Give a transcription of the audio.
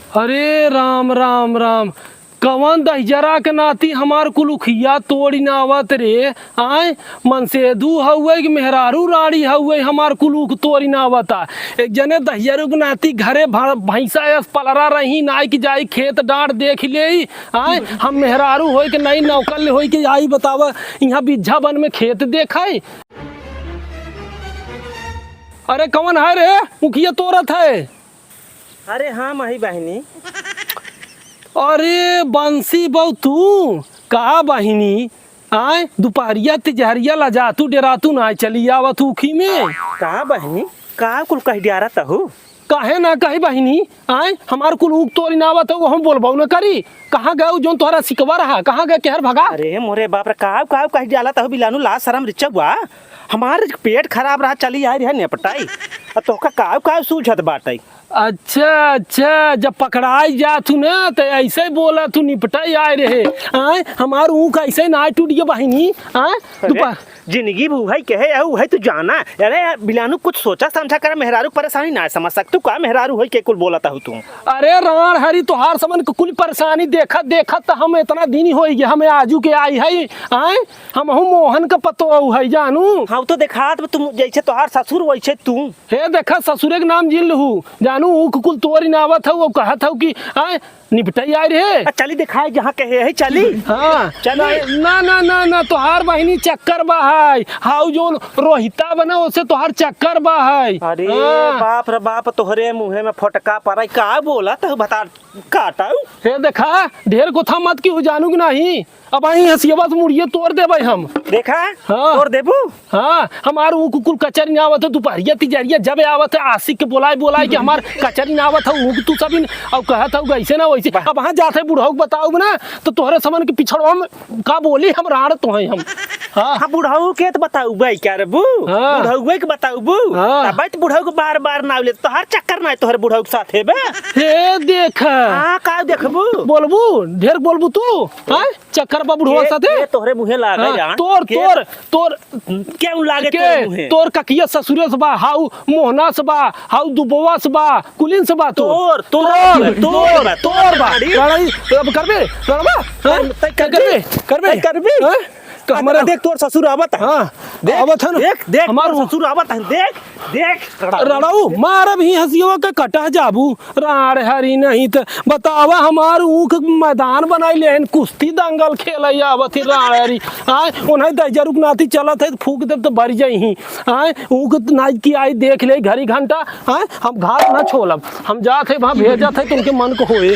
अरे राम राम राम। कवन दहिजरा के नाती हमार कुलुखिया तोड़ी ना आवत रे। आय मनसेदू हउए कि मेहरारू रानी हउए हमार कुलुख तोड़ी ना आवता। एक जने दहिजरू के नाती घरे भैंसा एस पलरा रही नाई की जाई खेत डांट देख ले। आय हम मेहरारू होई कि नहीं नौकल होई कि आई बतावा यहाँ बिज्झा बन में खेत देखाई। अरे कवन है रे मुखिया तोरत है। अरे हाँ माही बहनी। अरे बंसी बहु तू का बहिनी। आय दोपहरिया तिजहरिया लजातू डेरातू ना चली आवत उखी में। का बहनी का कुल कह दिया रहा हो। काहे ना कही बहिनी। आय हमार कुल उग तोरी ना आवत वो हम बोलबाऊ न करी। कहाँ गए जो तोहरा सिकवा रहा कहाँ गए केहर भगा। अरे मोरे बाप रे का कह दिया था बिलानू ला शरम रिचा हुआ। हमारे पेट खराब रहा चली आई रहा नेपटाई तो का सूझत बाटे। अच्छा जब पकड़ाई जा तू ना तो ऐसे बोला तू निपटाई आए रहे। आय हमार ऊँख ऐसे ना टूट गया बहिनी। आय जिंदगी भूहाई कहे है तू जाना। अरे बिलानू कुछ सोचा समझा कर मेहरारू परेशानी ना समझ सकते का मेहरारू होई के कुल बोलता हूँ तू। अरे राण हरी तोहार समन के कुल परेशानी देखत देखत तो हम इतना दिन हो गया हमें आजू के आई है। आय हम मोहन का पतो है जानू। हाँ तो देखा तुम जैसे तोहार ससुर वैसे तू हे देखा ससुरे के नाम जिन लहू जानू ऊँख कुल तोरी नावत है वो कहत हो कि आय निपटाई आए रे। चली दिखाए जहाँ कहे है चली। हाँ चली ना ना ना ना तोहार बहिनी चक्कर बा है। हाउ जो रोहिता बना उसे तोहार चक्कर बा है। अरे बाप रे बाप तोहरे मुँहे में फटका पड़ा का बोला तो बता काटा। हे देखा ढेर को था मत की जानू की नहीं। अब आई हंसिया से मुड़िए तोड़ दे भाई हम देखा। हाँ तोड़ देबू। हाँ हमार ऊँख कुल कचरी ना आवत है दोपहरिया तिजरिया जब आवत है आशिक के बोलाए कि हमार कचरी ना आवत है ऊँख तू सब अब कहत हो वैसे ना वैसे। अब वहाँ जाते बुढ़ाऊ बताऊ ना तो तोहरे समन के पिछड़वा में का बोली हम राड़ तो हैं हम। हाँ बुढ़ाऊ के तो बताऊ भाई क्या रे बू। बुढ़ाऊ के बताऊ बू। भाई तो बुढ़ाऊ को बार बार नाव ले तोहर चक्कर ना तोहरे बुढ़ाऊ के साथ है बे। हे देख हाँ का देखबू बोलबू ढेर बोलबू तू। हाँ चक्कर बा बुढ़वा साथे तोहरे मुँहे लागे जान। तोर क्यों लागे तोहरे मुँहे। तोर ककिया ससुरे से बा हाउ मोहना से बा हाउ दुबवा से बा कुलिन से बा तोर बा अब करबे हमारा देख तोर ससुर आवत है। हाँ आवत है देख हमार ससुर आवत है देख रड़ाऊ मार भी हंसियों के कटा जाबू राड़ हरी नहीं तो बतावा हमार ऊँख मैदान बनाई ले कुश्ती दंगल खेल आवत ही राड़ हरी। आय उन्हें दजरुक नाती चलत है फूक दे तो भर जाही। आय ऊँख नाच की आई देख ले घड़ी घंटा। आय हम घाट ना छोड़ब हम जाते वहाँ भेजा थे तुमके मन को होए।